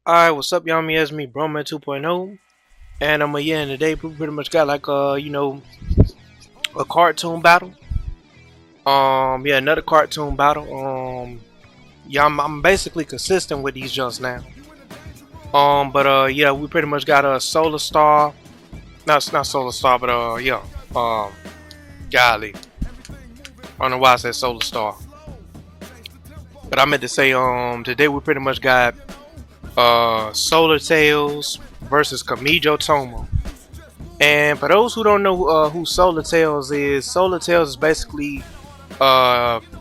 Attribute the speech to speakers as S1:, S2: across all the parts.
S1: Alright, what's up, y'all? It's me, Broman 2.0, and yeah, and today we pretty much got like a cartoon battle. Yeah, another cartoon battle. Yeah, I'm basically consistent with these jumps now. Yeah, we pretty much got a Solar Star. No, it's not Solar Star, but yeah, golly, I don't know why I said Solar Star, but I meant to say today we pretty much got Solar Tails versus Kamijou Touma. And for those who don't know who Solar Tails is basically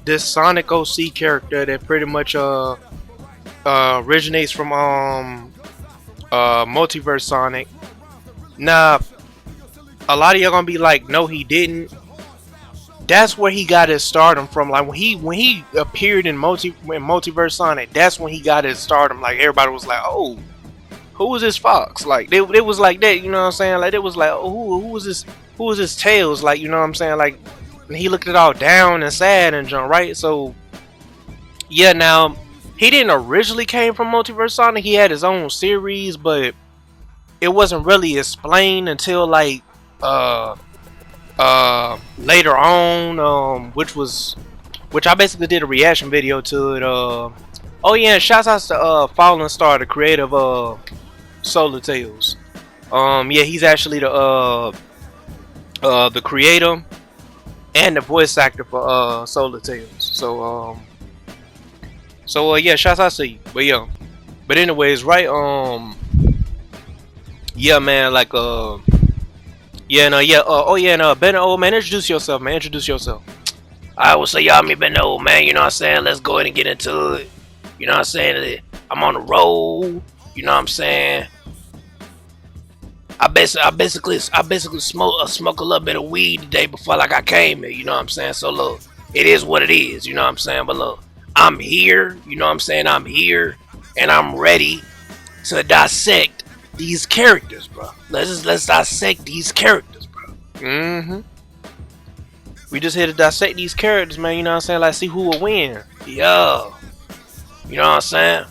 S1: this Sonic OC character that pretty much originates from Multiverse Sonic. Now, a lot of y'all gonna be like, no, he didn't. That's where he got his stardom from. Like when he appeared in Multiverse Sonic, that's when he got his stardom. Like everybody was like, oh, who was this Fox? Like they was like that, you know what I'm saying? Like it was like, oh, who was this? Who was this Tails? Like, you know what I'm saying? Like, and he looked it all down and sad and junk, right? So yeah, now he didn't originally came from Multiverse Sonic. He had his own series, but it wasn't really explained until like later on, which I basically did a reaction video to it. Oh yeah, and shouts out to Fallen Star, the creator of Solar Tails. Yeah, he's actually the creator and the voice actor for Solar Tails. So yeah, shouts out to you. But anyways, right? Yeah, man, like yeah, no, yeah, oh yeah, no, Ben, old man, introduce yourself, man, introduce yourself. I will say, y'all, me Ben, old man, you know what I'm saying? Let's go ahead and get into it. You know what I'm saying? I'm on the road. You know what I'm saying? I basically smoke a little bit of weed today before like I came here. You know what I'm saying? So look, it is what it is. You know what I'm saying? But look, I'm here. You know what I'm saying? I'm here, and I'm ready to dissect these characters, bro. Let's dissect these characters, bro. We just here to dissect these characters, man. You know what I'm saying? Like, see who will win. Yeah. You know what I'm saying?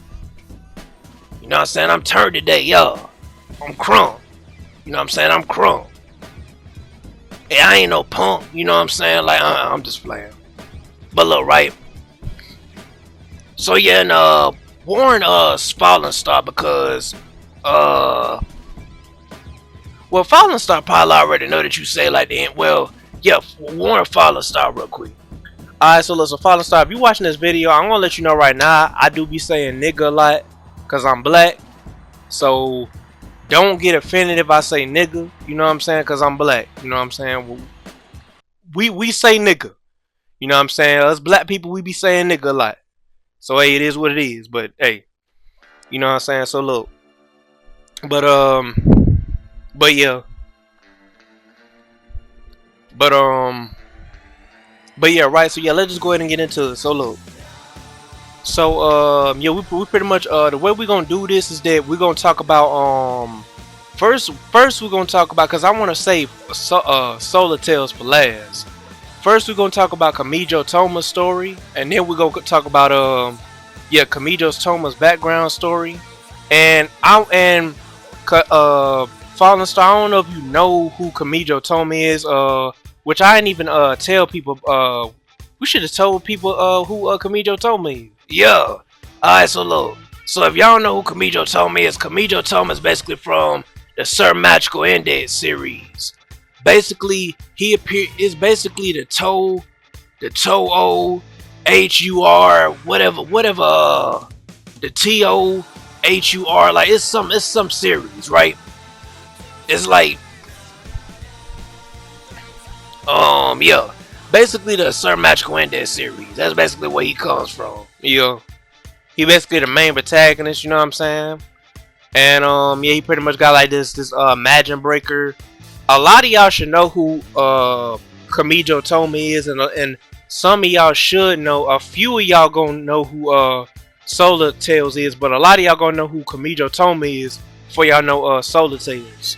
S1: You know what I'm saying? I'm turned today, yo. I'm crunk. You know what I'm saying? I'm crunk. Hey, I ain't no punk. You know what I'm saying? Like, I'm just playing. But look, right? So yeah, and Warren Fallen Star because well, Fallen Star probably already know that you say like the end. Well, yeah, Warren Fallen Star real quick. Alright, so listen, Fallen Star, if you watching this video, I'm gonna let you know right now, I do be saying nigga a lot, cause I'm black. So don't get offended if I say nigga, you know what I'm saying, cause I'm black. You know what I'm saying? We say nigga. You know what I'm saying? Us black people, we be saying nigga a lot. So hey, it is what it is, but hey, you know what I'm saying? So look. But yeah. But yeah, right. So yeah, let's just go ahead and get into it. So look. So yeah, we pretty much the way we're gonna do this is that we're gonna talk about first we're gonna talk about, because I want to save Solar Tails for last. First we're gonna talk about Kamijou Touma's story, and then we're gonna talk about yeah, Kamijou Touma's background story, and Fallen Star, I don't know if you know who Kamijou Touma is, which I didn't even tell people. We should have told people who Kamijou Touma is. Yeah. Alright, so look. So if y'all know who Kamijou Touma is basically from the Sir Magical Index series. Basically, is basically the Toe O H U R whatever the T O H U R, like it's some series, right? It's like yeah, basically the Sir Magical Index series. That's basically where he comes from. Yeah, he basically the main protagonist. You know what I'm saying? And yeah, he pretty much got like this Imagine Breaker. A lot of y'all should know who Kamijou Touma is, and some of y'all should know. A few of y'all gonna know who Solar Tails is, but a lot of y'all gonna know who Kamijou Touma is before y'all know Solar Tails.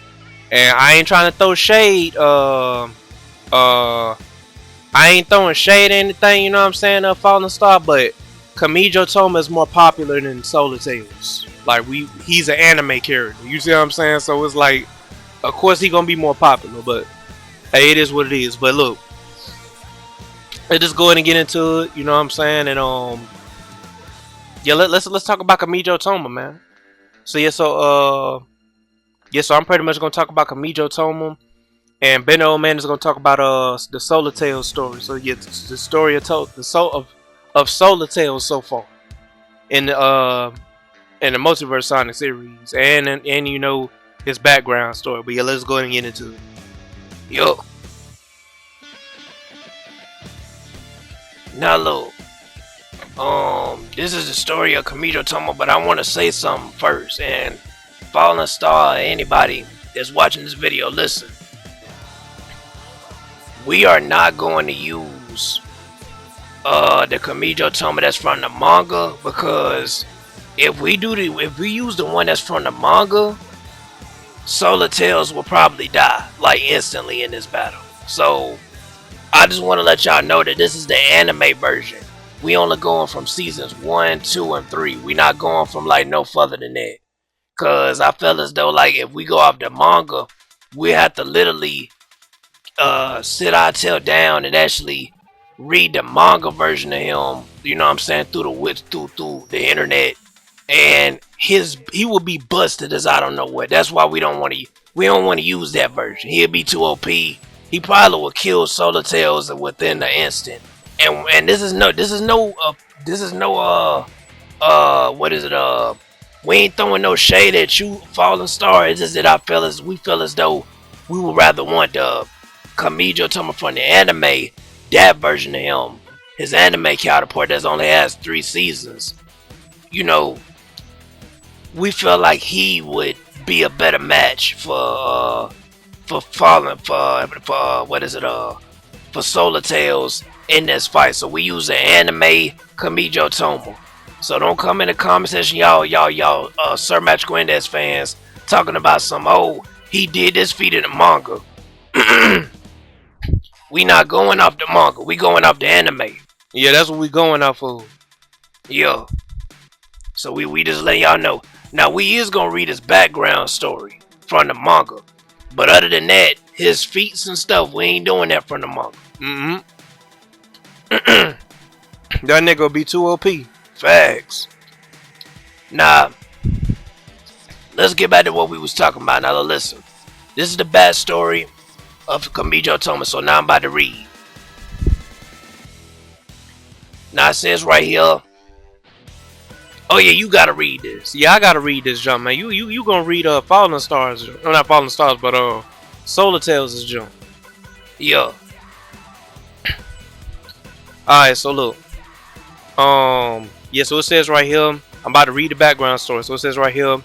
S1: And I ain't trying to throw shade. I ain't throwing shade or anything, you know what I'm saying, Fallen Star, but Kamijou Touma is more popular than Solar Tails. Like he's an anime character. You see what I'm saying? So it's like, of course he gonna be more popular, but hey, it is what it is. But look, let's just go ahead and get into it. You know what I'm saying? And yeah, let's talk about Kamijou Touma, man. So so I'm pretty much gonna talk about Kamijou Touma, and Ben the Old Man is gonna talk about the Solar Tales story. So yeah, the story of Solar Tales so far in the Multiverse Sonic series, and you know his background story. But yeah, let's go ahead and get into it. Yo, now look, this is the story of Kamijou Touma, but I want to say something first. And Fallen Star, anybody that's watching this video, listen. We are not going to use the Kamijou Touma that's from the manga, because if we use the one that's from the manga, Solar Tails will probably die like instantly in this battle. So I just want to let y'all know that this is the anime version. We only going from seasons 1, 2, and 3. We not going from like no further than that. Cause I feel as though like if we go off the manga, we have to literally sit our tail down and actually read the manga version of him. You know what I'm saying, through the internet, and he will be busted as I don't know what. That's why we don't want to use that version. He'll be too OP. He probably will kill Solar Tails within the instant. And this is no what is it, we ain't throwing no shade at you, Fallen Star. It's just that we feel as though we would rather want the Kamijou Touma from the anime, that version of him, his anime counterpart that only has 3 seasons. You know, we feel like he would be a better match for Solar Tails in this fight. So we use the anime Kamijou Touma. So don't come in the comment section, y'all, Sir Match Gwendes fans, talking about he did this feat in the manga. We not going off the manga, we going off the anime. Yeah, that's what we going off of. Yeah. So we just let y'all know. Now we is gonna read his background story from the manga. But other than that, his feats and stuff, we ain't doing that from the manga. That nigga will be too OP. Facts. Now, let's get back to what we was talking about. Now listen, this is the backstory of Kamijou Touma. So now I'm about to read. Now it says right here. Oh yeah, you gotta read this. Yeah, I gotta read this jump, man. You gonna read Fallen Stars? No, not Fallen Stars, but Solar Tails' jump. Yeah. Alright, so look. Yeah, so it says right here, I'm about to read the background story. So it says right here,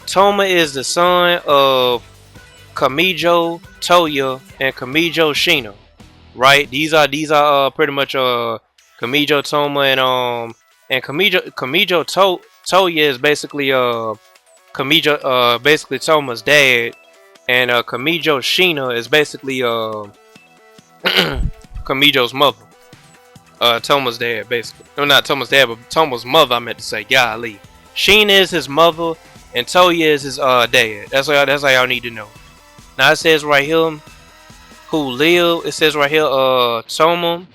S1: Touma is the son of Kamijou Toya and Kamijou Shina. Right? These are pretty much Kamijou Touma and Kamijou Toya is basically basically Touma's dad, and Kamijou Shina is basically Kamijou's mother. Touma's dad, basically. No, not Touma's dad, but Touma's mother, I meant to say. Golly. Sheen is his mother, and Toya is his dad. That's how y'all need to know. Now it says right here, it says right here, Touma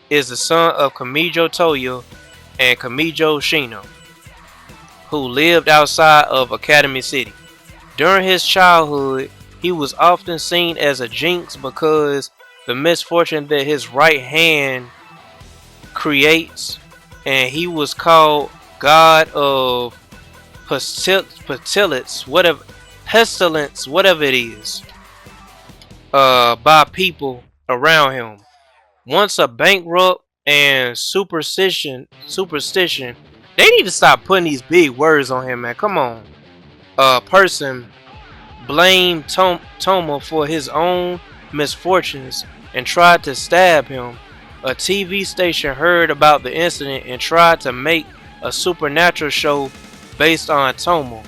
S1: is the son of Kamijou Toya and Kamijou Shina, who lived outside of Academy City. During his childhood, he was often seen as a jinx because the misfortune that his right hand creates, and he was called God of Pestilence, whatever it is, by people around him. Once a bankrupt and superstition, they need to stop putting these big words on him, man. Come on. Person blamed Touma for his own misfortunes and tried to stab him. A TV station heard about the incident and tried to make a supernatural show based on Touma,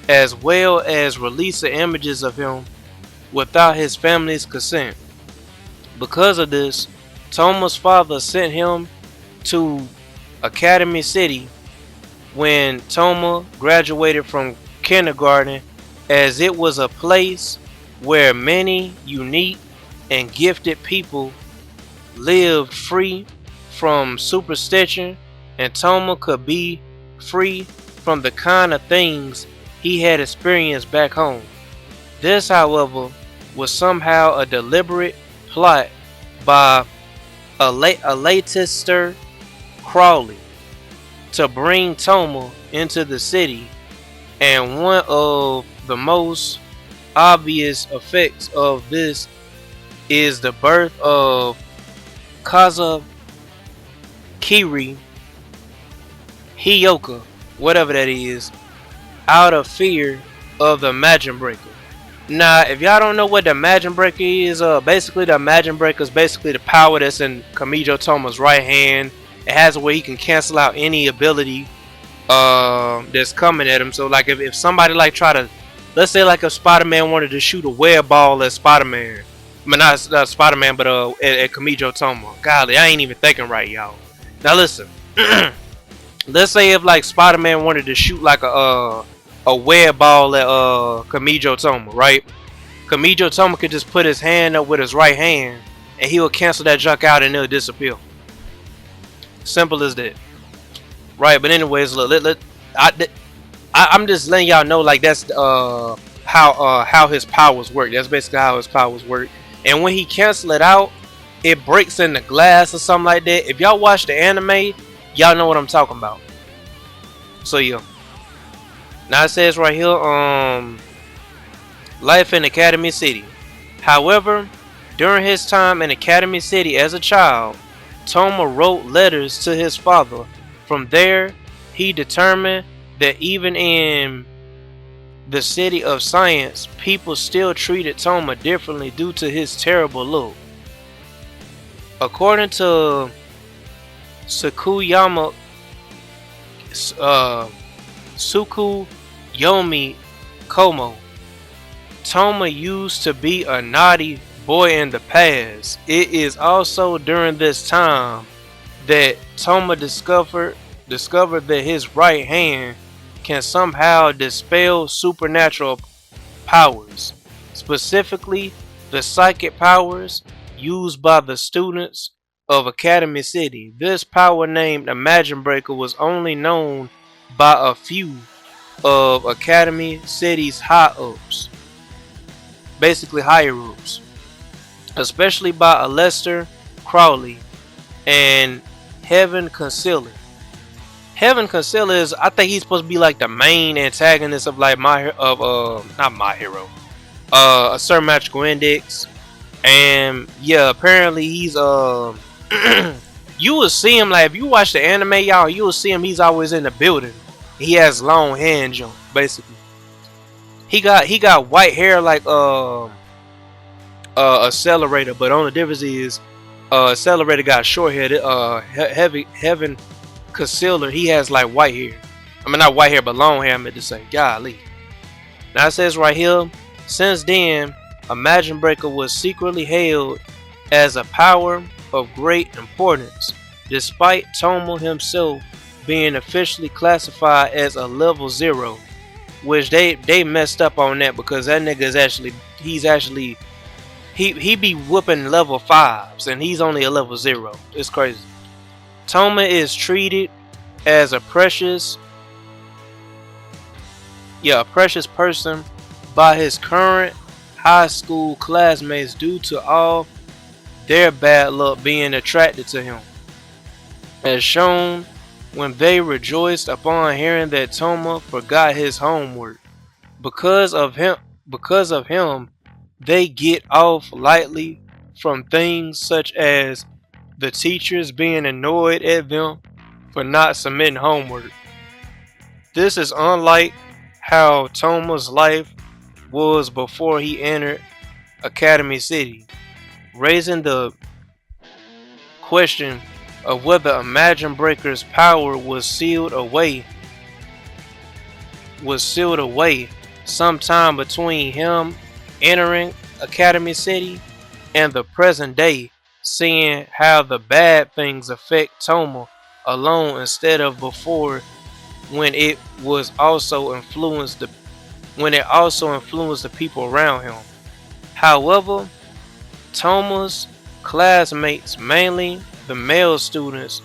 S1: as well as release the images of him without his family's consent. Because of this, Touma's father sent him to Academy City when Touma graduated from kindergarten, as it was a place where many unique and gifted people lived free from superstition, and Touma could be free from the kind of things he had experienced back home. This, however, was somehow a deliberate plot by Aleister Crowley to bring Touma into the city, and one of the most obvious effects of this is the birth of Kazakiri Hiyoka, whatever that is, out of fear of the Magic Breaker. Now, if y'all don't know what the Magic Breaker is, basically the Magic Breaker is basically the power that's in Kamijou Touma's right hand. It has a way he can cancel out any ability that's coming at him. So like if somebody like try to, let's say like if Spider-Man wanted to shoot a web ball at Spider-Man, I mean not Spider-Man, but at Kamijou Touma. Golly, I ain't even thinking right, y'all. Now listen, let's say if like Spider-Man wanted to shoot like a web ball at Kamijou Touma, right? Kamijou Touma could just put his hand up with his right hand, and he will cancel that junk out, and it'll disappear. Simple as that, right? But anyways, look, I'm just letting y'all know like that's how his powers work. That's basically how his powers work. And when he cancel it out, it breaks in the glass or something like that. If y'all watch the anime, y'all know what I'm talking about. So yeah. Now it says right here, life in Academy City. However, during his time in Academy City as a child, Touma wrote letters to his father. From there, he determined that even in the city of science, people still treated Touma differently due to his terrible look. According to Tsukuyomi Komo, Touma used to be a naughty boy in the past. It is also during this time that Touma discovered that his right hand can somehow dispel supernatural powers, specifically the psychic powers used by the students of Academy City. This power, named the Magic Breaker, was only known by a few of Academy City's high-ups, basically higher-ups, especially by Aleister Crowley and Heaven Concealer. Heaven Concealer is, I think he's supposed to be like the main antagonist of like not My Hero, a Certain Magical Index, and yeah, apparently he's you will see him like if you watch the anime, y'all, you will see him. He's always in the building. He has long hands, basically. He got white hair like Accelerator, but only difference is Accelerator got short hair. Heaven Concealer, he has like white hair. I mean not white hair, but long hair. I meant to say. Golly. Now it says right here, since then, a Magic Breaker was secretly held as a power of great importance, despite Touma himself being officially classified as a level 0, which they messed up on that because that nigga is he be whooping level 5s and he's only a level 0. It's crazy. Touma is treated as a precious person by his current high school classmates due to all their bad luck being attracted to him, as shown when they rejoiced upon hearing that Touma forgot his homework. Because of him, they get off lightly from things such as the teachers being annoyed at them for not submitting homework. This is unlike how Touma's life was before he entered Academy City, raising the question of whether a Magic Breaker's power was sealed away sometime between him entering Academy City and the present day, seeing how the bad things affect Touma alone instead of before when it was also influenced the when it also influenced the people around him. However, Touma's classmates, mainly the male students,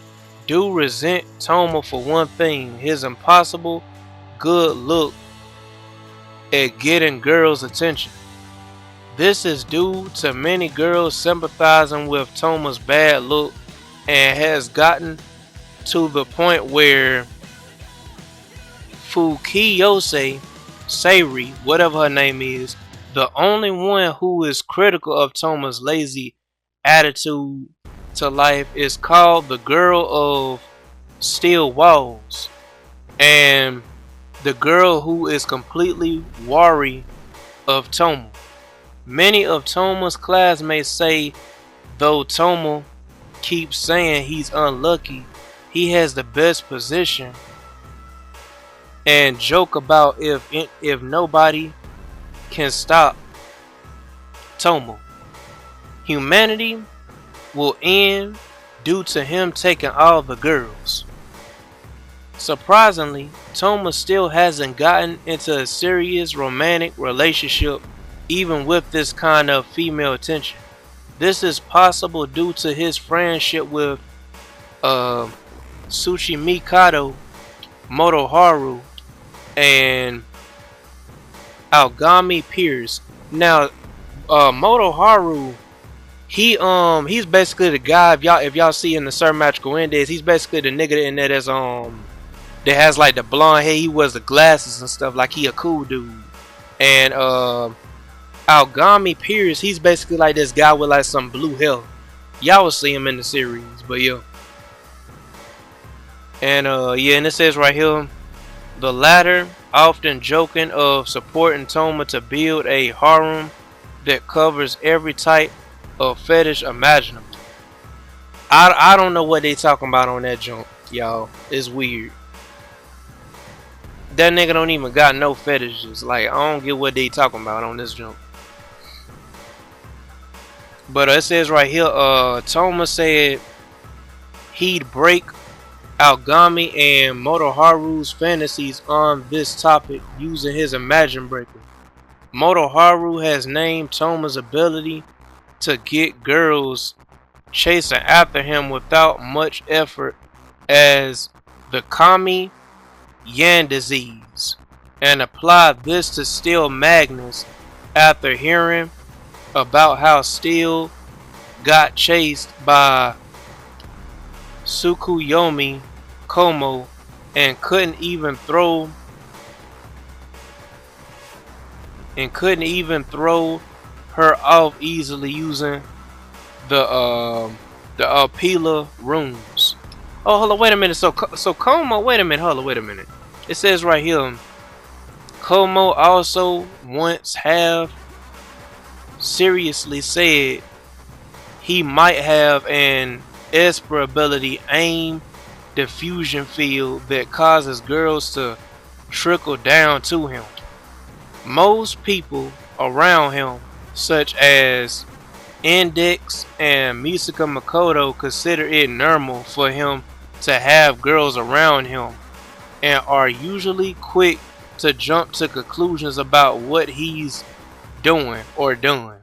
S1: do resent Touma for one thing: his impossible good look at getting girls' attention. This is due to many girls sympathizing with Touma's bad look and has gotten to the point where Fukiyose Seiri, whatever her name is, the only one who is critical of Touma's lazy attitude to life, is called the girl of steel walls, and the girl who is completely wary of Touma. Many of Touma's classmates say though Touma keeps saying he's unlucky, he has the best position, and joke about if nobody can stop Touma, humanity will end due to him taking all the girls. Surprisingly, Touma still hasn't gotten into a serious romantic relationship even with this kind of female attention. This is possible due to his friendship with Tsuchimikado, Motoharu, and Aogami Pierce. Now, Motoharu, he's basically the guy. If y'all see in the Sir Magical Index, he's basically the nigga in there that has like the blonde hair. He wears the glasses and stuff, like he a cool dude. And Aogami Pierce, he's basically like this guy with like some blue hair. Y'all will see him in the series, but yeah. And and it says right here, the latter often joking of supporting Touma to build a harem that covers every type of fetish imaginable. I don't know what they talking about on that jump, y'all. It's weird. That nigga don't even got no fetishes. Like, I don't get what they talking about on this jump. But it says right here, Touma said he'd break Aogami and Motoharu's fantasies on this topic using his Imagine Breaker. Motoharu has named Touma's ability to get girls chasing after him without much effort as the Kami Yan disease, and applied this to Steel Magnus after hearing about how Steel got chased by Tsukuyomi Komo and couldn't even throw her off easily using the Pila runes. Oh, hold on, wait a minute. So Como, wait a minute. It says right here, Como also once have seriously said he might have an Esper ability aim diffusion field that causes girls to trickle down to him. Most people around him, such as Index and Misaka Makoto, consider it normal for him to have girls around him and are usually quick to jump to conclusions about what he's doing or done.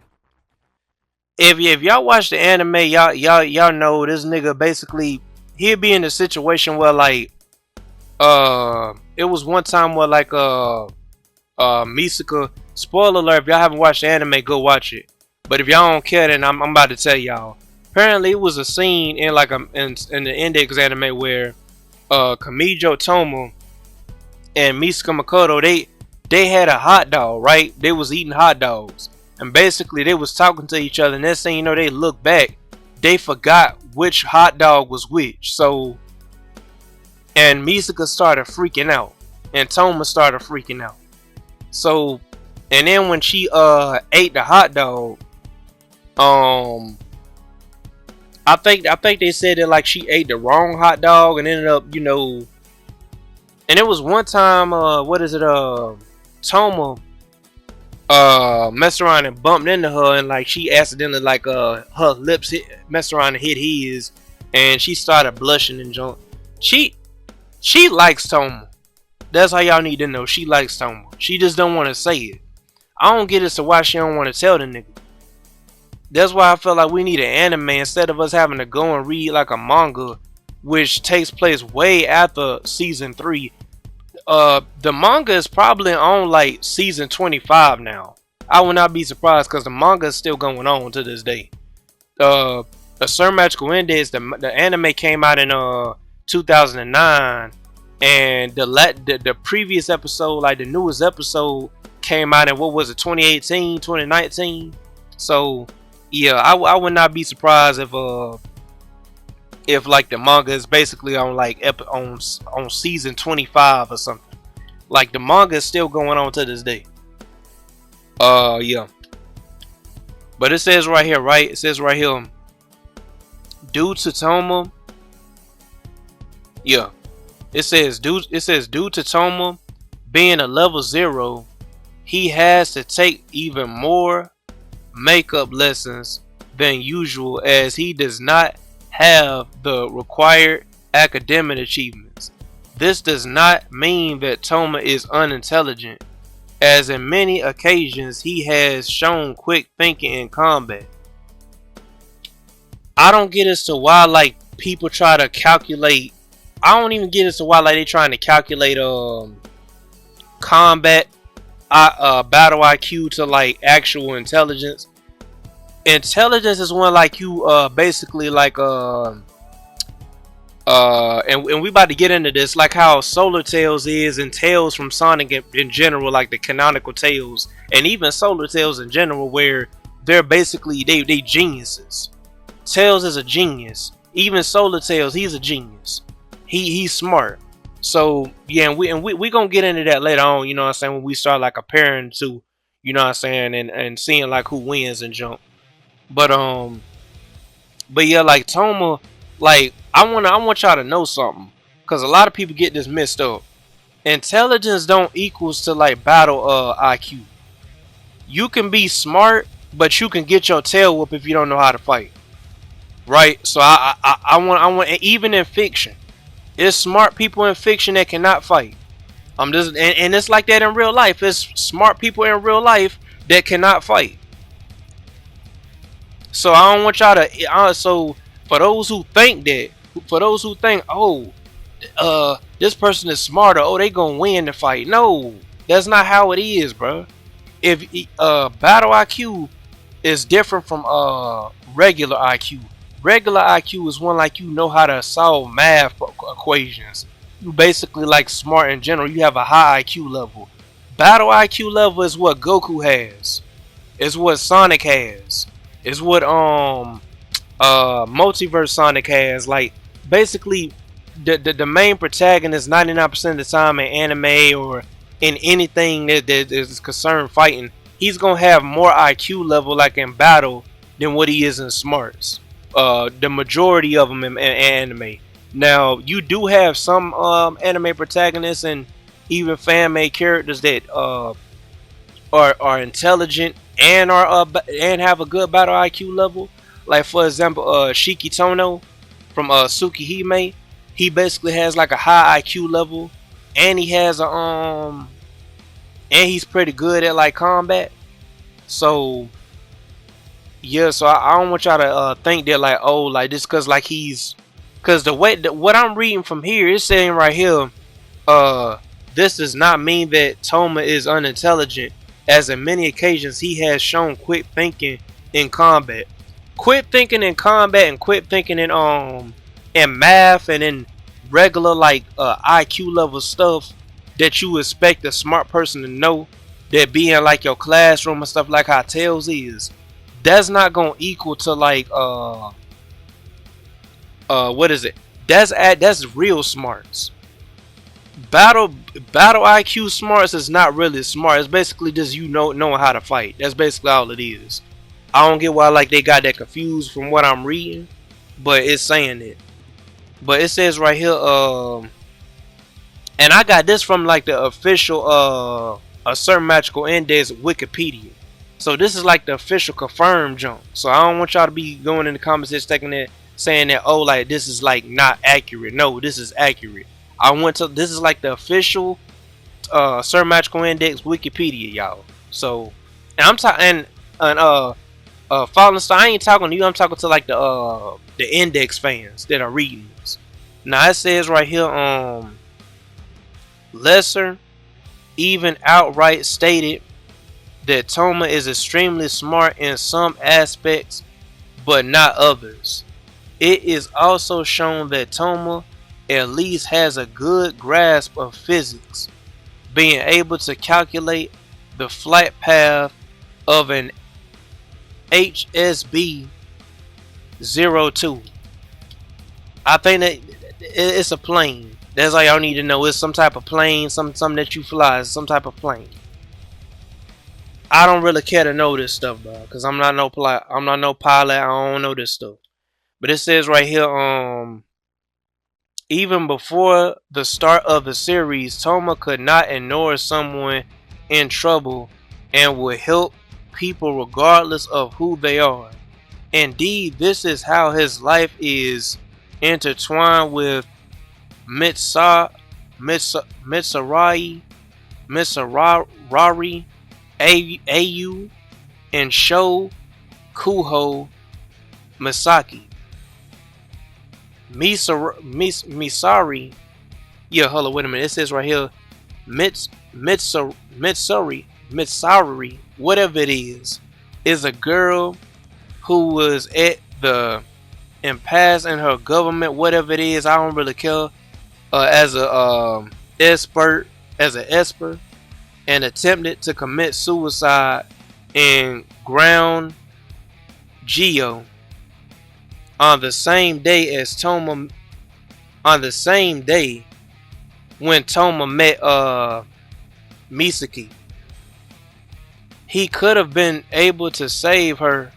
S1: If y'all watch the anime, y'all know this nigga basically he'll be in a situation where like it was one time where like Misaka, spoiler alert, if y'all haven't watched the anime, go watch it. But if y'all don't care, then I'm about to tell y'all. Apparently, it was a scene in like in the Index anime where Kamijou, Touma, and Misaka Makoto they had a hot dog, right? They was eating hot dogs, and basically they was talking to each other. And next thing you know, they look back, they forgot which hot dog was which. So, and Misaka started freaking out, and Touma started freaking out. So, and then when she ate the hot dog, I think they said that like she ate the wrong hot dog and ended up, and it was one time Touma messed around and bumped into her, and like she accidentally like her lips messed around and hit his, and she started blushing and junk. She likes Touma. That's how y'all need to know. She likes Touma. She just don't want to say it. I don't get as to why she don't want to tell the nigga. That's why I feel like we need an anime instead of us having to go and read like a manga, which takes place way after season 3. The manga is probably on like season 25 now. I would not be surprised because the manga is still going on to this day. A Certain Magical Index, the anime came out in 2009, and the previous episode, like the newest episode, came out in, what was it, 2018, 2019. So yeah, I would not be surprised if like the manga is basically on like on season 25 or something. Like the manga is still going on to this day. Yeah. But it says right here, right? It says right here, due to Touma. Yeah. It says due to Touma being a level 0, he has to take even more makeup lessons than usual as he does not have the required academic achievements. This does not mean that Touma is unintelligent, as in many occasions he has shown quick thinking in combat. I don't get as to why like people try to calculate. I don't even get as to why like they trying to calculate combat battle IQ to like actual intelligence. Intelligence is when like you basically like and we about to get into this, like how Solar Tails is and Tails from Sonic in general, like the canonical Tails, and even Solar Tails in general, where they're basically they geniuses. Tails is a genius. Even Solar Tails, he's a genius. He's smart. So yeah, and we gonna get into that later on, you know what I'm saying, when we start like comparing to, you know what I'm saying, and seeing like who wins and jump. But yeah, like Touma, like I want y'all to know something, cause a lot of people get this messed up. Intelligence don't equals to like battle IQ. You can be smart, but you can get your tail whooped if you don't know how to fight. Right? So I want even in fiction, it's smart people in fiction that cannot fight. And it's like that in real life. It's smart people in real life that cannot fight. So I don't want y'all to. So for those who think, oh, this person is smarter, oh, they gonna win the fight. No, that's not how it is, bro. If battle IQ is different from regular IQ. Regular IQ is when like you know how to solve math equations. You basically like smart in general. You have a high IQ level. Battle IQ level is what Goku has. It's what Sonic has. It's what Multiverse Sonic has. Like basically the main protagonist 99% of the time in anime or in anything that is concerned fighting, he's gonna have more IQ level like in battle than what he is in smarts. The majority of them in anime. Now you do have some anime protagonists and even fan-made characters that are intelligent and and have a good battle IQ level. Like for example, Shikitono from Tsukihime. He basically has like a high IQ level, and he has and he's pretty good at like combat. So yeah, so I don't want y'all to think that like, oh, like this cause like cause the way what I'm reading from here is saying right here, this does not mean that Touma is unintelligent, as in many occasions he has shown quick thinking in combat. Quick thinking in combat and quick thinking in math and in regular like IQ level stuff that you expect a smart person to know, that be in like your classroom and stuff, like how Tails is. That's not gonna equal to like what is it? That's real smarts. Battle IQ smarts is not really smart. It's basically just you knowing how to fight. That's basically all it is. I don't get why like they got that confused from what I'm reading, but it's saying it. But it says right here, and I got this from like the official A Certain Magical Index Wikipedia. So this is like the official confirmed jump. So I don't want y'all to be going in the comments just taking that, saying that, oh, like this is like not accurate. No, this is accurate. This is like the official Sir Magical Index Wikipedia, y'all. So, and I'm talking and Fallen Star. I ain't talking to you. I'm talking to like the Index fans that are reading this. Now it says right here, Lesser even outright stated that Touma is extremely smart in some aspects, but not others. It is also shown that Touma at least has a good grasp of physics, being able to calculate the flight path of an HSB 02. I think that it's a plane. That's all y'all need to know. It's some type of plane, something that you fly, some type of plane. I don't really care to know this stuff, bro, because I'm not no pilot. I don't know this stuff. But it says right here, even before the start of the series, Touma could not ignore someone in trouble and would help people regardless of who they are. Indeed, this is how his life is intertwined with Mitsa, Mitsurari, Ayu, and Sho Kuho Misaki. Misari. Yeah, hold on, wait a minute. It says right here, Mitsuri, whatever it is a girl who was at the impasse in her government, whatever it is. I don't really care. As a expert, and attempted to commit suicide in Ground Geo on the same day as Touma. On the same day when Touma met Misaki, he could have been able to save her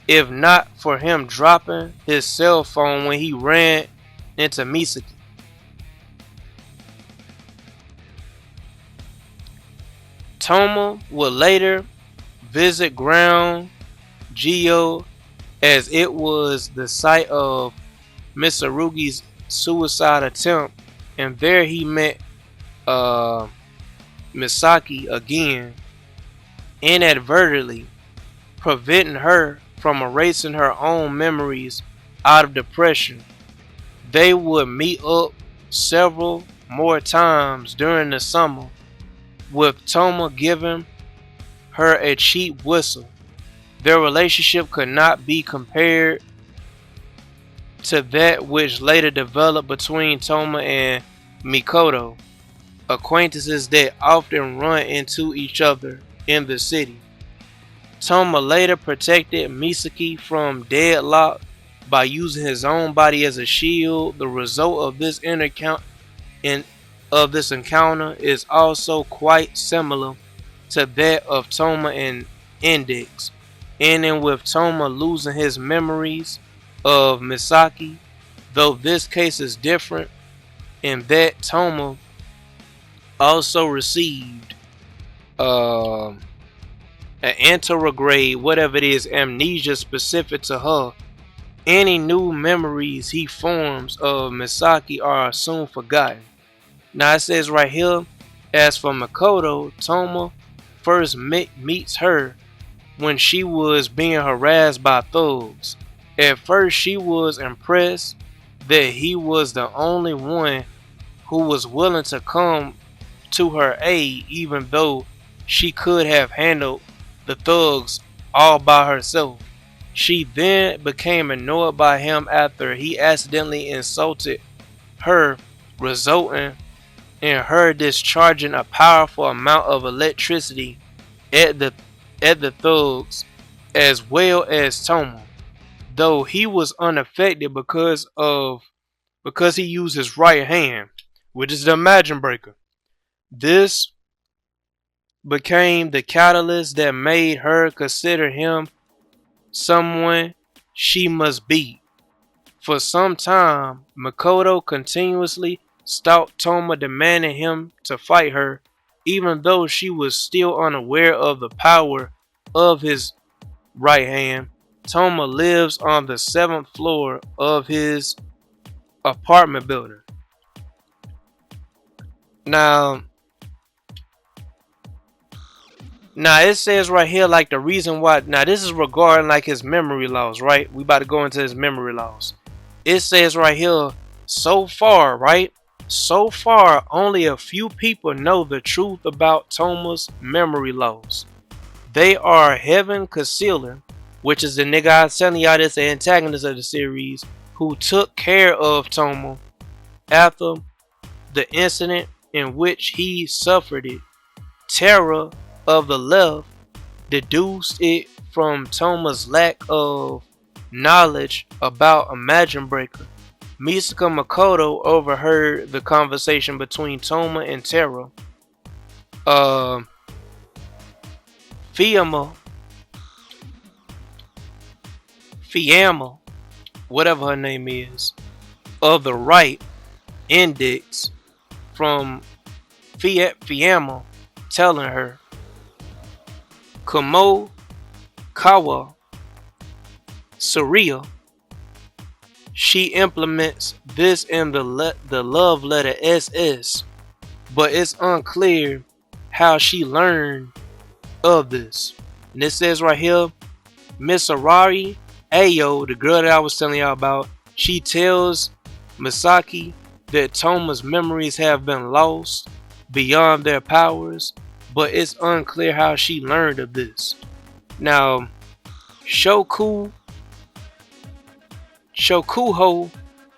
S1: if not for him dropping his cell phone when he ran into Misaki. Touma would later visit Ground Geo as it was the site of Mitsurugi's suicide attempt, and there he met Misaki again, inadvertently preventing her from erasing her own memories out of depression. They would meet up several more times during the summer, with Touma giving her a cheap whistle. Their relationship could not be compared to that which later developed between Touma and Mikoto, acquaintances that often run into each other in the city. Touma later protected Misaki from deadlock by using his own body as a shield. The result of this encounter is also quite similar to that of Touma and Index, ending with Touma losing his memories of Misaki, though this case is different in that Touma also received an anterograde, whatever it is, amnesia specific to her. Any new memories he forms of Misaki are soon forgotten. Now it says right here, as for Makoto, Touma first meets her when she was being harassed by thugs. At first she was impressed that he was the only one who was willing to come to her aid, even though she could have handled the thugs all by herself. She then became annoyed by him after he accidentally insulted her, resulting in her discharging a powerful amount of electricity at the thugs as well as Touma, though he was unaffected because he used his right hand, which is the Imagine Breaker. This became the catalyst that made her consider him someone she must beat. For some time, Makoto continuously stalked Touma, demanding him to fight her, even though she was still unaware of the power of his right hand. Touma lives on the 7th floor of his apartment building. Now, Now it says right here like the reason why. Now this is regarding like his memory loss, right? We about to go into his memory loss. It says right here, so far, right? So far, only a few people know the truth about Touma's memory loss. They are Heaven Concealer, which is the nigga I was telling y'all that's the antagonist of the series, who took care of Touma after the incident in which he suffered it. Terror of the Left deduced it from Touma's lack of knowledge about Imagine Breaker. Misaka Makoto overheard the conversation between Touma and Terra. Fiamma, whatever her name is, of the right index from Fiamma telling her Kamo Kawa Surya. She implements this in the love letter SS, but it's unclear how she learned of this. And it says right here, Miss Arari Ayo, the girl that I was telling y'all about, she tells Misaki that Touma's memories have been lost beyond their powers, but it's unclear how she learned of this. Now, Shokuho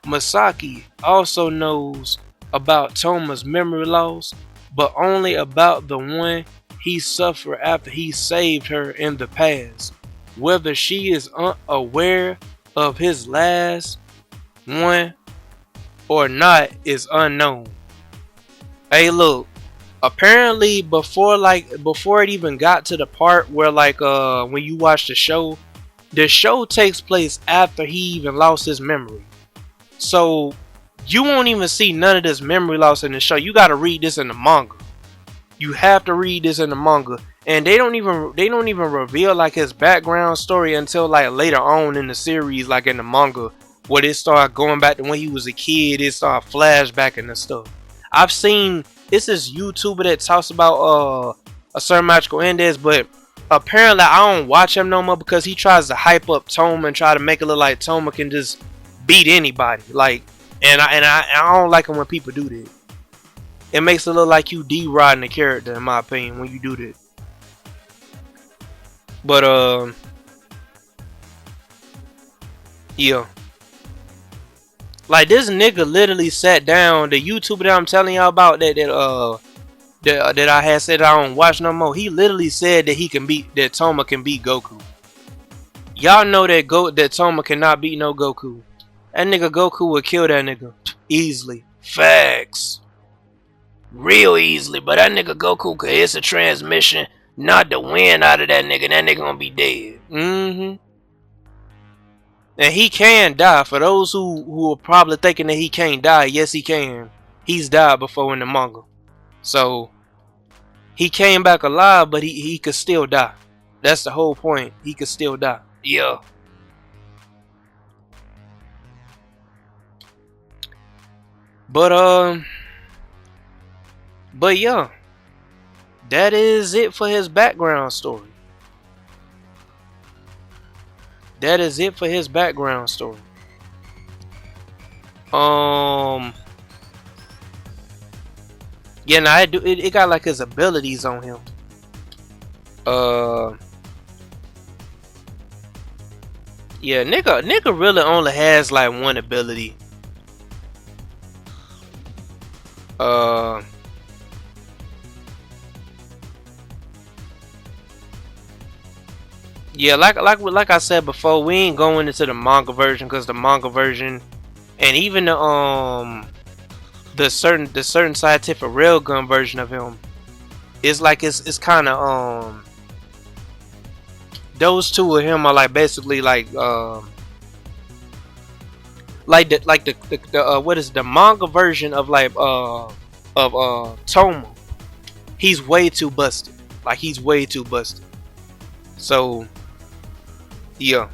S1: Misaki also knows about Touma's memory loss, but only about the one he suffered after he saved her in the past. Whether she is unaware of his last one or not is unknown. Hey, look. Apparently, before it even got to the part where when you watch the show takes place after he even lost his memory. So you won't even see none of this memory loss in the show. You got to read this in the manga. You have to read this in the manga, and they don't even reveal like his background story until like later on in the series, like in the manga, where they start going back to when he was a kid. It start flashbacking and stuff. I've seen this YouTuber that talks about a certain magical index, but apparently I don't watch him no more because he tries to hype up Touma and try to make it look like Touma can just beat anybody. And I don't like it when people do that. It makes it look like you deriding the character, in my opinion, when you do that. But yeah. Like this nigga literally sat down. The YouTuber that I'm telling y'all about that I had said I don't watch no more. He literally said that Touma can beat Goku. Y'all know that Touma cannot beat no Goku. That nigga Goku would kill that nigga easily. Facts. Real easily, but that nigga Goku could hit a transmission, knock the wind out of that nigga. That nigga gonna be dead. And he can die. For those who are probably thinking that he can't die, yes he can. He's died before in the manga. So he came back alive, but he could still die. That's the whole point. He could still die. Yeah. But yeah, that is it for his background story. Yeah, now it got like his abilities on him. Yeah, nigga really only has like one ability. Yeah, like I said before, we ain't going into the manga version because the manga version, and even the certain scientific railgun version of him, is like it's kind of those two of him are like basically like the what is the manga version of Touma. He's way too busted. Like he's way too busted. So yeah,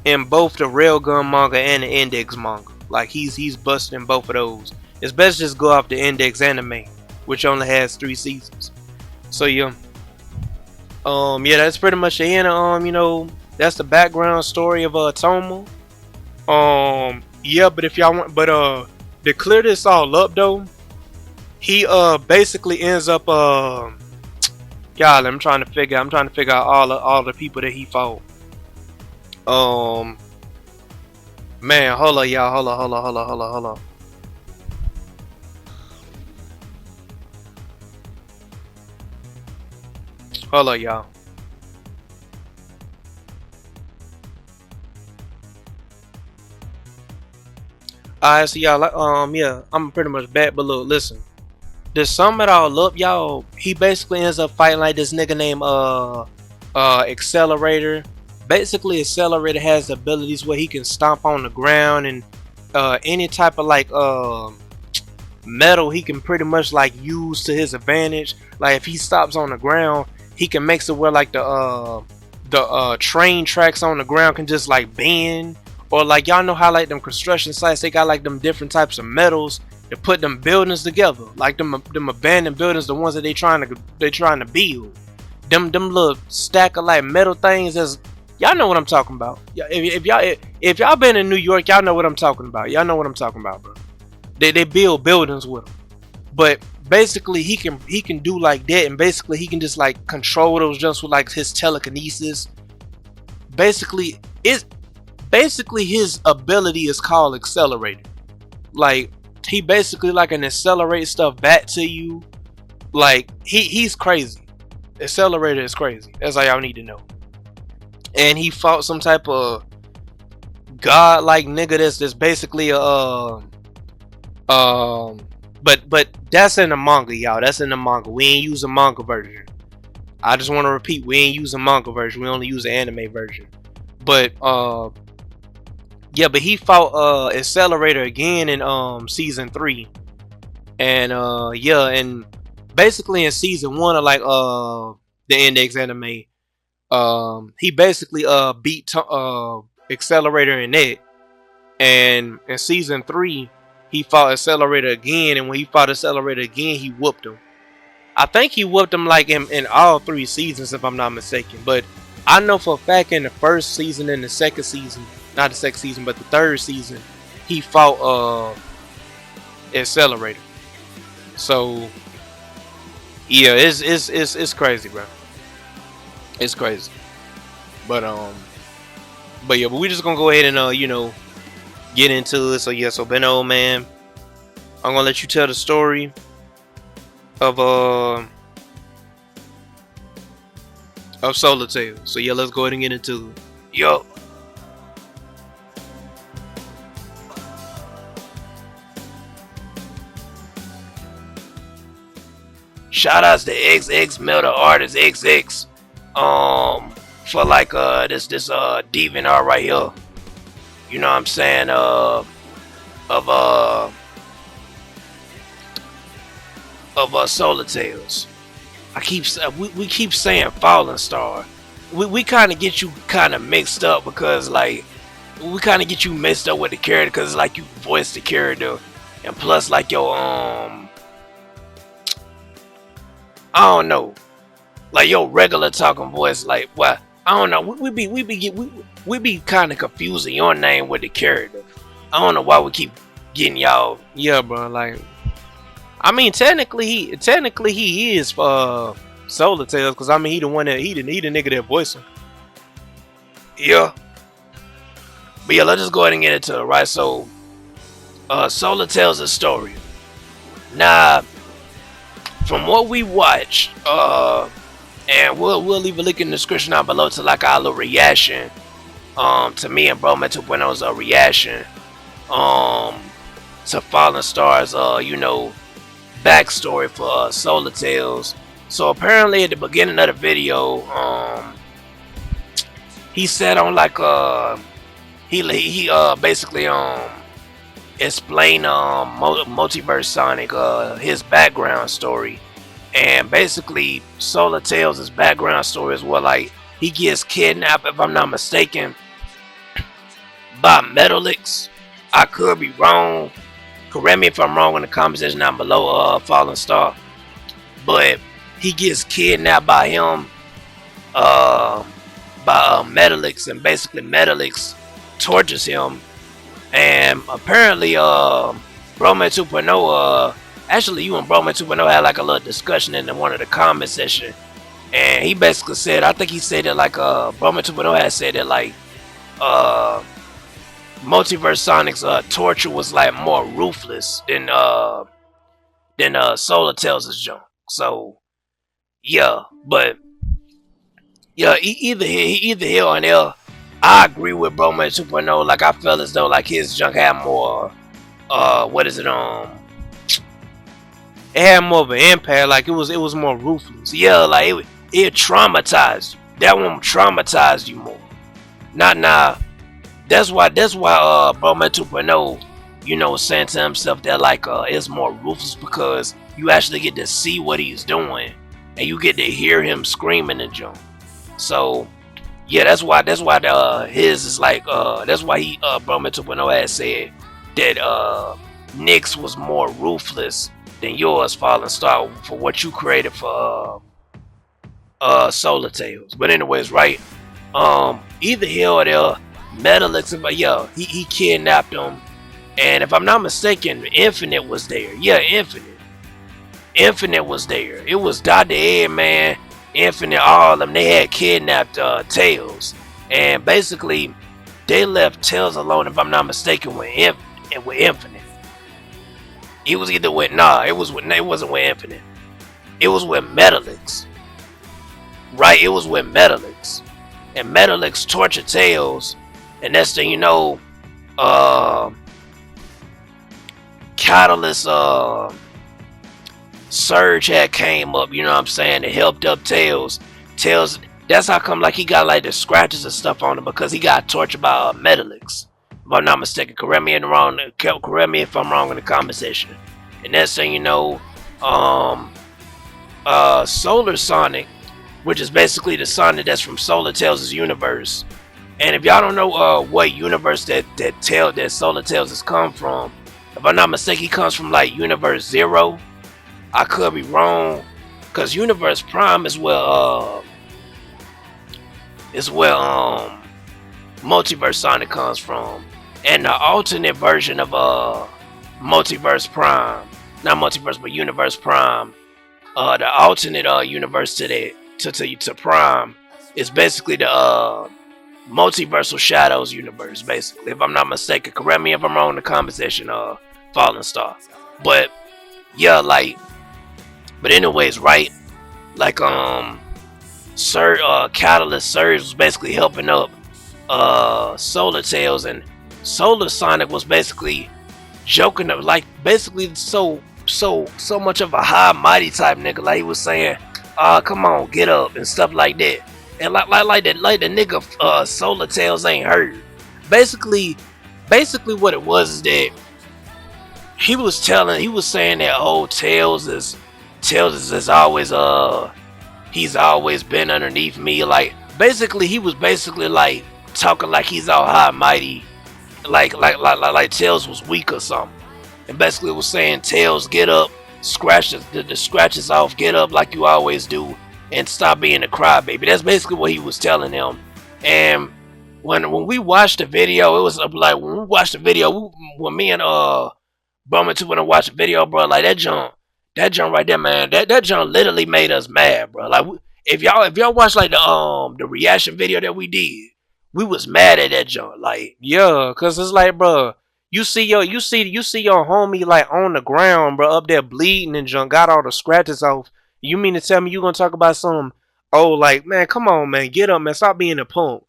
S1: in both the railgun manga and the index manga, like he's busting both of those. It's best just go off the index anime, which only has 3 seasons. So yeah, Yeah, that's pretty much the end. That's the background story of Touma. Yeah, but if y'all want, but to clear this all up though, he basically ends up y'all. I'm trying to figure out all the people that he fought. Um, Man, hold on, y'all. Hold on. Hold on, y'all. Alright, so y'all, yeah, I'm pretty much back, but look, listen. To sum it all up, y'all, he basically ends up fighting like this nigga named Accelerator. Basically, Accelerator has abilities where he can stomp on the ground and any type of like metal he can pretty much like use to his advantage. Like if he stops on the ground, he can make it where like the train tracks on the ground can just like bend, or like y'all know how like them construction sites they got like them different types of metals to put them buildings together, like them abandoned buildings, the ones that they trying to build. Them little stack of like metal things. As y'all know what I'm talking about. If y'all been in New York, y'all know what I'm talking about. Y'all know what I'm talking about, bro. They build buildings with them, but basically he can do like that, and basically he can just like control those jumps with like his telekinesis. Basically his ability is called Accelerator. Like he basically like can accelerate stuff back to you. Like he's crazy. Accelerator is crazy. That's all y'all need to know. And he fought some type of god like nigga that's basically a but that's in the manga, y'all. That's in the manga. We ain't use a manga version. I just want to repeat, we ain't use a manga version. We only use the anime version. But yeah, but he fought Accelerator again in season 3. And yeah, and basically in season 1 of like the Index anime, he basically beat Accelerator in that. And in season 3 he fought Accelerator again, and when he fought Accelerator again, he whooped him. I think he whooped him like in all 3 seasons, if I'm not mistaken. But I know for a fact in the first season and the second season, not the second season, but the third season, he fought Accelerator. So yeah, it's crazy, bro. It's crazy. But yeah, but we just gonna go ahead and get into it. So yeah, so Ben Old Man, I'm gonna let you tell the story of Solar Tail. So yeah, let's go ahead and get into it. Yo. Shout outs to XX Melter Artist XX for like this Deviant art right here. You know what I'm saying? Of Solar Tales. We keep saying Fallen Star. We kind of get you kind of mixed up because like we kind of get you mixed up with the character because like you voice the character, and plus like your I don't know, like your regular talking voice, like what I don't know. We be kind of confusing your name with the character. I don't know why we keep getting y'all. Yeah, bro. Like, I mean, technically he is Solar Tales, because I mean he the nigga that voiced him. Yeah. But yeah, let's just go ahead and get into it, right? So, Solar Tales a story. Now, from what we watched, and we'll leave a link in the description down below to like our little reaction, to me and Bro Man 2.0's reaction, to Fallen Star's, backstory for Solar Tales. So apparently at the beginning of the video, he said on like he basically explained Multiverse Sonic his background story, and basically Solar Tales' background story is what like he gets kidnapped, if I'm not mistaken, by Metalix. I could be wrong. Correct me if I'm wrong in the comment section down below, Fallen Star. But he gets kidnapped by him, uh, by Metalix, and basically Metalix tortures him. And apparently, Broman 2.0, actually, you and Broman 2.0 had like a little discussion in one of the comment section. And he basically said, I think he said that like, Broman 2.0 had said that like, uh, Multiverse Sonic's torture was like more ruthless than Solar Tails' junk. So, yeah, but yeah, either here or there. I agree with Broman 2.0. Like I felt as though like his junk had more what is it it had more of an impact. Like it was more ruthless. Yeah, like it traumatized you. That one traumatized you more. Not nah. That's why Broman 2.0, you know, saying to himself that like it's more ruthless because you actually get to see what he's doing and you get to hear him screaming and jump. So yeah, that's why his is like that's why he Broman 2.0 had said that Nyx was more ruthless than yours, Fallen Star, for what you created for Solar Tails. But anyways, right? Either here or there, Metalix, but yeah, he kidnapped him, and if I'm not mistaken, Infinite was there. Yeah, Infinite was there. It was Dr. Eggman, Infinite, all of them. They had kidnapped Tails, and basically they left Tails alone. If I'm not mistaken, with Infinite. It was either with it wasn't with Infinite. It was with Metalix. Right, it was with Metalix. And Metalix tortured Tails. And next thing you know, Catalyst Surge had came up, you know what I'm saying, and helped up Tails. Tails, that's how come like he got like the scratches and stuff on him, because he got tortured by Metalix. If I'm not mistaken, correct me if I'm wrong in the comment section. And next thing you know, Solar Sonic, which is basically the Sonic that's from Solar Tails' universe. And if y'all don't know what universe that Solar Tails has come from, if I'm not mistaken, he comes from like Universe 0. I could be wrong, cause Universe Prime is where Multiverse Sonic comes from, and the alternate version of Multiverse Prime, not Multiverse but Universe Prime, the alternate universe to Prime is basically the Multiversal Shadows universe, basically. If I'm not mistaken, correct me if I'm wrong in the comment section, Fallen Star. But yeah, like, but anyways, right? Like Catalyst Surge was basically helping up Solar Tails, and Solar Sonic was basically joking up, like basically so much of a high mighty type nigga. Like he was saying, come on, get up and stuff like that. And like the nigga Solar Tails ain't heard. Basically what it was is that he was saying that Tails is always he's always been underneath me. Like basically he was basically like talking like he's all high and mighty, like Tails was weak or something. And basically was saying, Tails, get up, scratch the scratches off, get up like you always do, and stop being a crybaby. That's basically what he was telling him. And when we watched the video, it was like when we watched the video, when me and Broman 2 when I watched the video, bro, like that junk right there, man, that junk literally made us mad, bro. Like if y'all watch like the reaction video that we did, we was mad at that junk. Like yeah, cause it's like, bro, you see your homie like on the ground, bro, up there bleeding and junk, got all the scratches off. You mean to tell me you gonna talk about some? Oh, like, man, come on, man, get up, man, stop being a punk.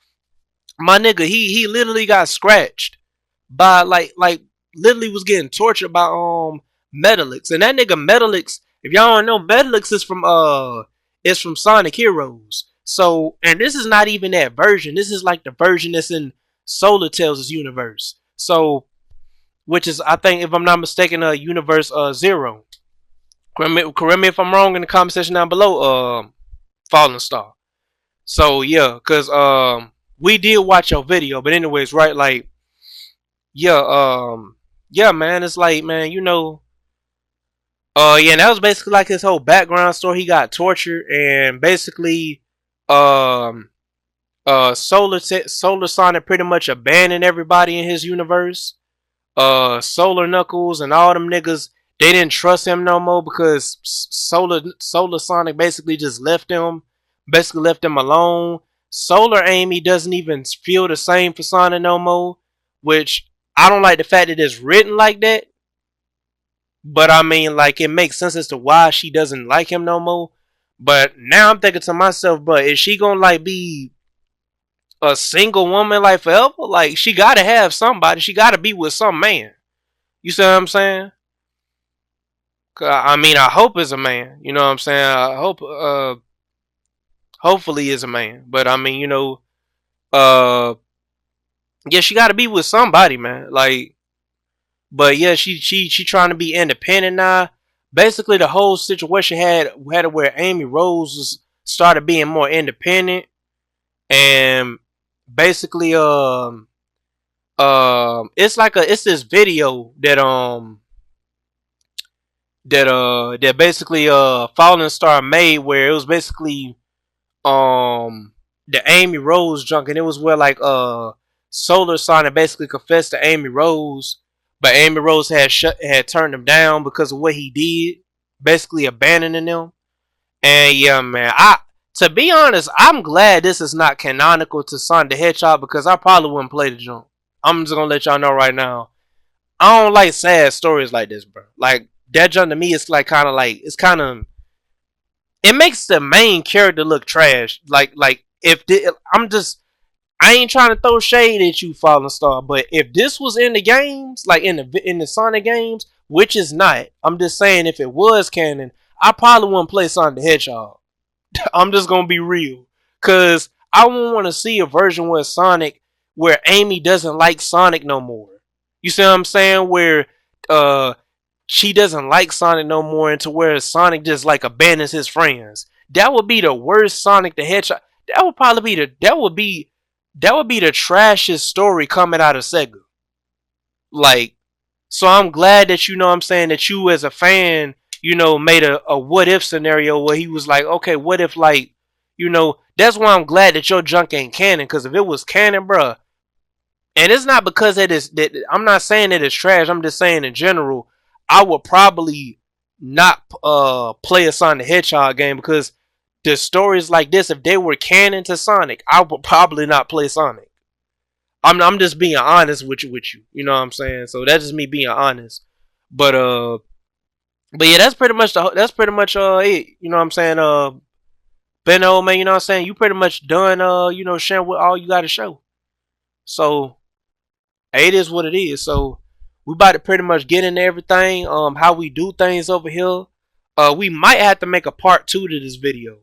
S1: My nigga, he literally got scratched by like literally was getting tortured by Metalix. And that nigga Metalix, if y'all don't know, Metalix is from Sonic Heroes. So, and this is not even that version. This is like the version that's in Solar Tails' universe. So, which is, I think, if I'm not mistaken, Universe 0. Correct me if I'm wrong in the comment section down below, Fallen Star. So yeah, cause we did watch your video, but anyways, right, like yeah, man, it's like, man, you know, yeah, and that was basically like his whole background story. He got tortured, and basically, Um, Solar Sonic pretty much abandoned everybody in his universe. Solar Knuckles and all them niggas, they didn't trust him no more because Solar Sonic basically left him alone. Solar Amy doesn't even feel the same for Sonic no more, which I don't like the fact that it's written like that. But I mean, like, it makes sense as to why she doesn't like him no more. But now I'm thinking to myself, but is she gonna like be a single woman like forever? Like, she gotta have somebody. She gotta be with some man. You see what I'm saying? I mean, I hope it's a man. You know what I'm saying? I hope, hopefully, it's a man. But I mean, uh, yeah, she got to be with somebody, man. Like, but yeah, she trying to be independent now. Basically, the whole situation had it where Amy Rose started being more independent, and basically, it's this video that basically Fallen Star made where it was basically um the Amy Rose junk, and it was where like Solar Sonic basically confessed to Amy Rose, but Amy Rose had turned him down because of what he did, basically abandoning him. And yeah, man, I to be honest, I'm glad this is not canonical to Sonic the Hedgehog because I probably wouldn't play the junk. I'm just gonna let y'all know right now. I don't like sad stories like this, bro. Like that junk to me is like kind of like it's kind of it makes the main character look trash. Like if I'm just I ain't trying to throw shade at you, Fallen Star, but if this was in the games, like in the Sonic games, which is not, I'm just saying if it was canon, I probably wouldn't play Sonic the Hedgehog. I'm just gonna be real, cause I won't want to see a version where Amy doesn't like Sonic no more. You see what I'm saying? Where uh she doesn't like Sonic no more, and to where Sonic just like abandons his friends. That would be the worst Sonic the Hedgehog. That would probably be the trashiest story coming out of Sega. Like, so I'm glad that you know what I'm saying that you as a fan, made a what if scenario where he was like, okay, what if like, that's why I'm glad that your junk ain't canon. Because if it was canon, bruh, and it's not because it is that I'm not saying that it's trash. I'm just saying in general, I would probably not play a Sonic the Hedgehog game because the stories like this, if they were canon to Sonic, I would probably not play Sonic. I'm just being honest with you. You know what I'm saying? So that's just me being honest. But but yeah, that's pretty much it. You know what I'm saying? Benno, man, you know what I'm saying? You pretty much done sharing what all you got to show. So it is what it is. So we about to pretty much get into everything. How we do things over here. We might have to make a part 2 to this video.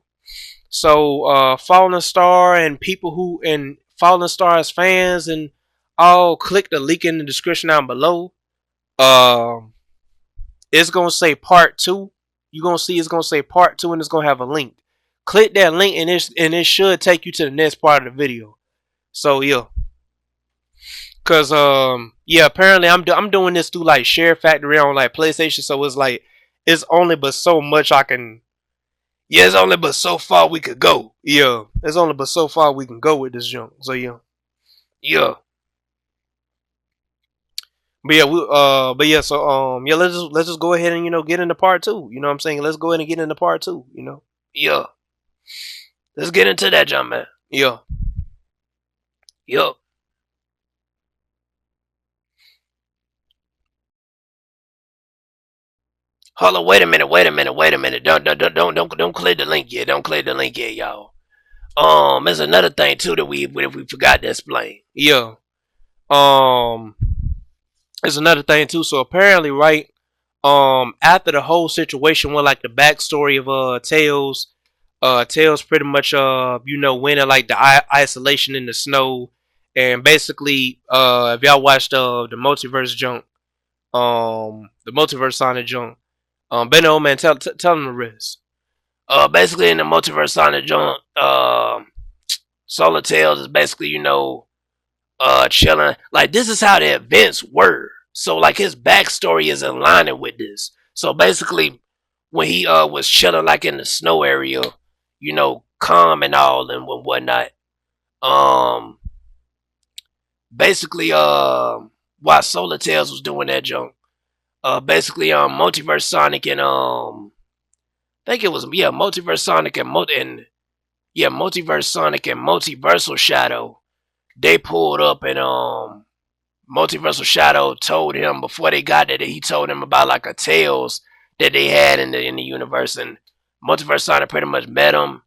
S1: So Fallen Star and people who and Fallen Stars fans and all click the link in the description down below. It's gonna say part 2. You're gonna see it's gonna say part 2 and it's gonna have a link. Click that link and it should take you to the next part of the video. So yeah. Cause yeah, apparently I'm doing this through like Share Factory on like PlayStation, so it's like it's only but so much I can. Yeah, it's only but so far we could go. Yeah, it's only but so far we can go with this junk. So yeah, yeah. But yeah, but yeah. So yeah, let's just go ahead and get into part 2. You know what I'm saying? Let's go ahead and get into part 2. Yeah. Let's get into that junk, man. Yeah, yeah. Hold on, wait a minute. Don't click the link yet. Don't click the link yet, y'all. There's another thing too that we forgot to explain. Yeah. Um, there's another thing too. So apparently, right. After the whole situation went like the backstory of Tails, Tails pretty much went in like the isolation in the snow, and basically if y'all watched the multiverse junk, the multiverse Sonic junk, Benno man, tell them the rest. Basically in the multiverse Sonic junk, Solar Tails is basically, chilling. Like this is how the events were. So like his backstory is aligning with this. So basically, when he was chilling like in the snow area, calm and all and whatnot. Um, basically, while Solar Tales was doing that junk, basically, Multiverse Sonic and I think it was Multiverse Sonic and Multiverse Sonic and Multiversal Shadow. They pulled up and Multiversal Shadow told him before they got there that he told him about like a tales that they had in the universe, and Multiverse Sonic pretty much met him.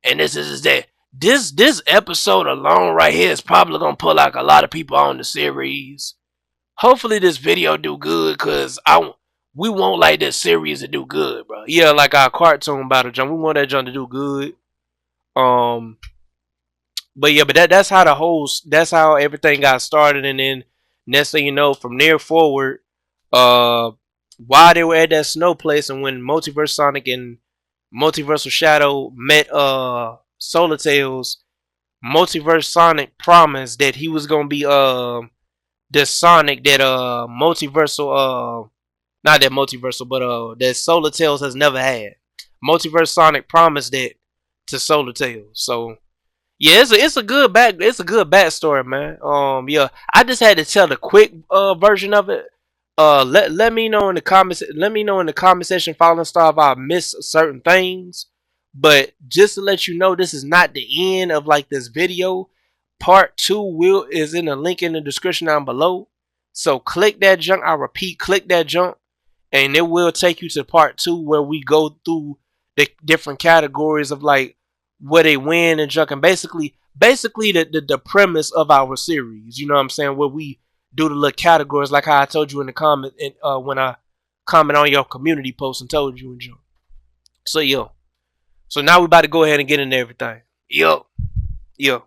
S1: And this is that this episode alone right here is probably gonna put like a lot of people on the series. Hopefully this video do good, cause we want like this series to do good, bro. Yeah, like our cartoon battle jump, we want that jump to do good. Um, but yeah, but that's how everything got started, and then next thing you know, from there forward, uh, while they were at that snow place, and when Multiverse Sonic and Multiversal Shadow met Solar Tails, Multiverse Sonic promised that he was gonna be the Sonic that multiversal not that multiversal but that Solar Tails has never had. Multiverse Sonic promised that to Solar Tails. So yeah, it's a good backstory, man. Yeah, I just had to tell the quick version of it. Let me know in the comments. Let me know in the comment section, Fallen Star, if I missed certain things. But just to let you know, this is not the end of like this video. Part two is in the link in the description down below. So click that junk. I repeat, click that junk, and it will take you to part two where we go through the different categories of like where they win and junk, and basically the premise of our series. You know what I'm saying? Where we do the little categories like how I told you in the comment and when I comment on your community post and told you and junk. So yo, so now we about to go ahead and get into everything. Yo.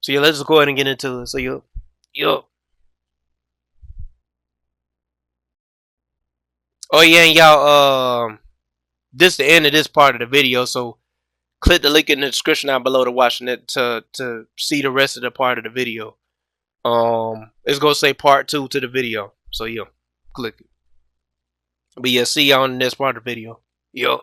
S1: So yeah, let's just go ahead and get into it. So yo. Oh yeah, and y'all. This is the end of this part of the video. So click the link in the description down below to watch it to see the rest of the part of the video. It's gonna say part two to the video. So yeah, click it. But yeah, see y'all in the next part of the video. Yo.